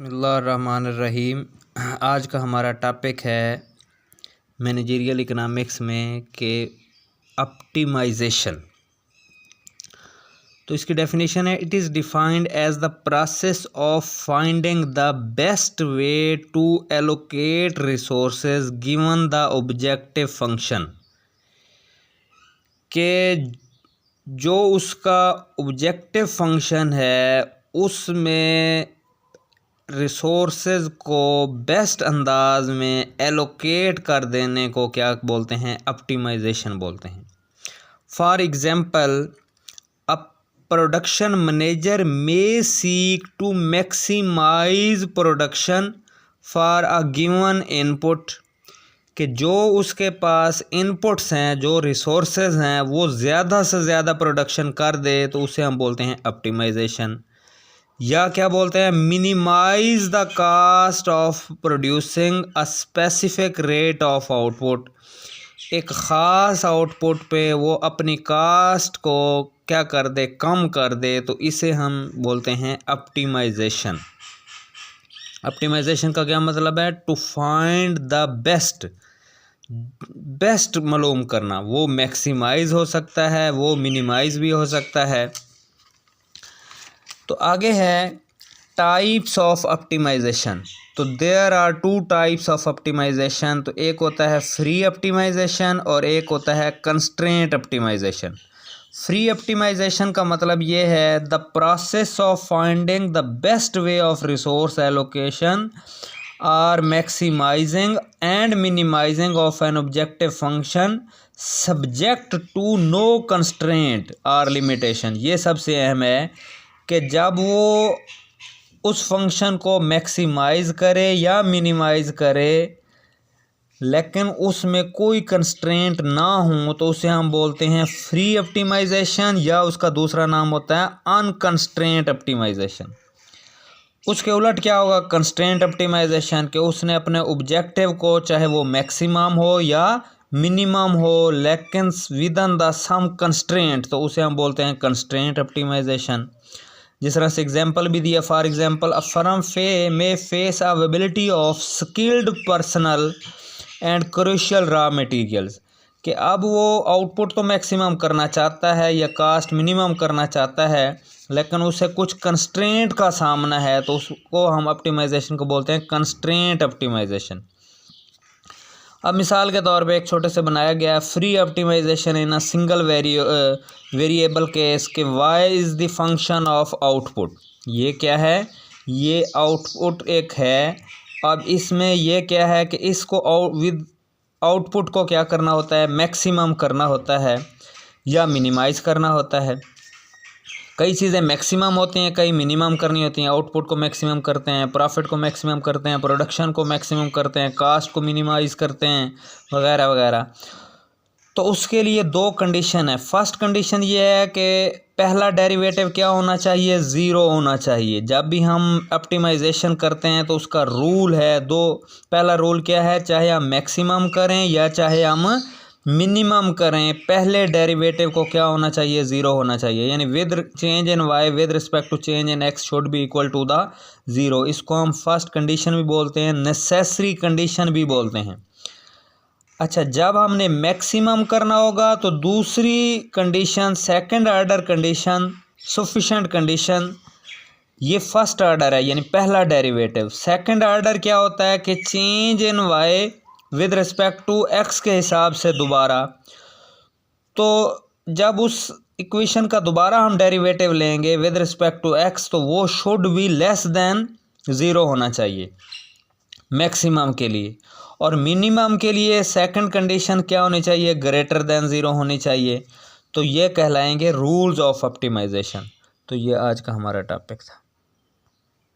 बिस्मिल्लाहिर्रहमानिर्रहीम। आज का हमारा टॉपिक है मैनेजरियल इकनॉमिक्स में के ऑप्टिमाइजेशन। तो इसकी डेफिनेशन है, it is defined as the process of finding the best way to allocate resources given the objective function. के जो उसका ऑब्जेक्टिव फंक्शन है उसमें रिसोर्सेज को बेस्ट अंदाज में एलोकेट कर देने को क्या बोलते हैं? ऑप्टिमाइजेशन बोलते हैं। For example, a production manager may seek to maximise production for a given input. कि जो उसके पास इनपुट्स हैं, जो रिसोर्सेज हैं, वो ज़्यादा से ज़्यादा प्रोडक्शन कर दे तो उसे हम बोलते हैं ऑप्टिमाइजेशन। या क्या बोलते हैं? Minimise the cost of producing a specific rate of output. एक ख़ास आउटपुट पे वो अपनी कास्ट को क्या कर दे? कम कर दे, तो इसे हम बोलते हैं ऑप्टिमाइजेशन। ऑप्टिमाइजेशन का क्या मतलब है? टू फाइंड द बेस्ट मालूम करना। वो मैक्सिमाइज हो सकता है, वो मिनिमाइज भी हो सकता है। तो आगे है टाइप्स ऑफ ऑप्टिमाइजेशन। तो there are two types of optimisation. तो एक होता है फ्री ऑप्टिमाइजेशन और एक होता है कंस्ट्रेंट ऑप्टिमाइजेशन। फ्री ऑप्टिमाइजेशन का मतलब ये है, the process of finding the best way of resource allocation or maximising and minimising of an objective function subject to no constraint or limitation. ये सबसे अहम है कि जब वो उस फंक्शन को मैक्सिमाइज़ करे या मिनिमाइज़ करे लेकिन उसमें कोई कंस्ट्रेंट ना हो तो उसे हम बोलते हैं फ्री ऑप्टिमाइजेशन, या उसका दूसरा नाम होता है अनकंस्ट्रेंट ऑप्टिमाइजेशन। उसके उलट क्या होगा कंस्ट्रेंट ऑप्टिमाइजेशन? के उसने अपने ऑब्जेक्टिव को, चाहे वो मैक्सिमम हो या मिनिमम हो, लेकिन within the some constraint, तो उसे हम बोलते हैं कंस्ट्रेंट ऑप्टिमाइजेशन। जिस तरह से एग्जांपल भी दिया, for example, a firm may face availability of skilled personal and crucial raw materials. कि अब वो आउटपुट तो मैक्सिमम करना चाहता है या कास्ट मिनिमम करना चाहता है, लेकिन उसे कुछ कंस्ट्रेंट का सामना है, तो उसको हम ऑप्टिमाइजेशन को बोलते हैं कंस्ट्रेंट ऑप्टिमाइजेशन। अब मिसाल के तौर पे एक छोटे से बनाया गया free optimization in a single variable case के Y is the function of output. ये क्या है? ये आउटपुट एक है। अब इसमें ये क्या है कि इसको विद आउटपुट को क्या करना होता है? मैक्सिमम करना होता है या मिनिमाइज करना होता है। कई चीज़ें मैक्सिमम होती हैं, कई मिनिमम करनी होती हैं। आउटपुट को मैक्सिमम करते हैं, प्रॉफिट को मैक्सिमम करते हैं, प्रोडक्शन को मैक्सिमम करते हैं, कास्ट को मिनिमाइज करते हैं, वगैरह वगैरह। तो उसके लिए दो कंडीशन है। फर्स्ट कंडीशन ये है कि पहला डेरिवेटिव क्या होना चाहिए? ज़ीरो होना चाहिए। जब भी हम ऑप्टिमाइजेशन करते हैं तो उसका रूल है दो। पहला रूल क्या है? चाहे हम मैक्सिमम करें या चाहे हम मिनिमम करें, पहले डेरिवेटिव को क्या होना चाहिए? ज़ीरो होना चाहिए। यानी with change in y with respect to change in x should be equal to the zero. इसको हम फर्स्ट कंडीशन भी बोलते हैं, नेसेसरी कंडीशन भी बोलते हैं। अच्छा, जब हमने मैक्सिमम करना होगा तो दूसरी condition, second order condition, sufficient condition, ये फर्स्ट ऑर्डर है, यानी पहला डेरिवेटिव। सेकंड ऑर्डर क्या होता है कि change in y with respect to x के हिसाब से दोबारा। तो जब उस इक्वेशन का दोबारा हम डेरिवेटिव लेंगे विद रिस्पेक्ट टू एक्स, तो वो should be less than zero होना चाहिए मैक्सिमम के लिए। और मिनिमम के लिए सेकंड कंडीशन क्या होनी चाहिए? ग्रेटर देन ज़ीरो होनी चाहिए। तो ये कहलाएंगे रूल्स ऑफ ऑप्टिमाइजेशन। तो ये आज का हमारा टॉपिक था।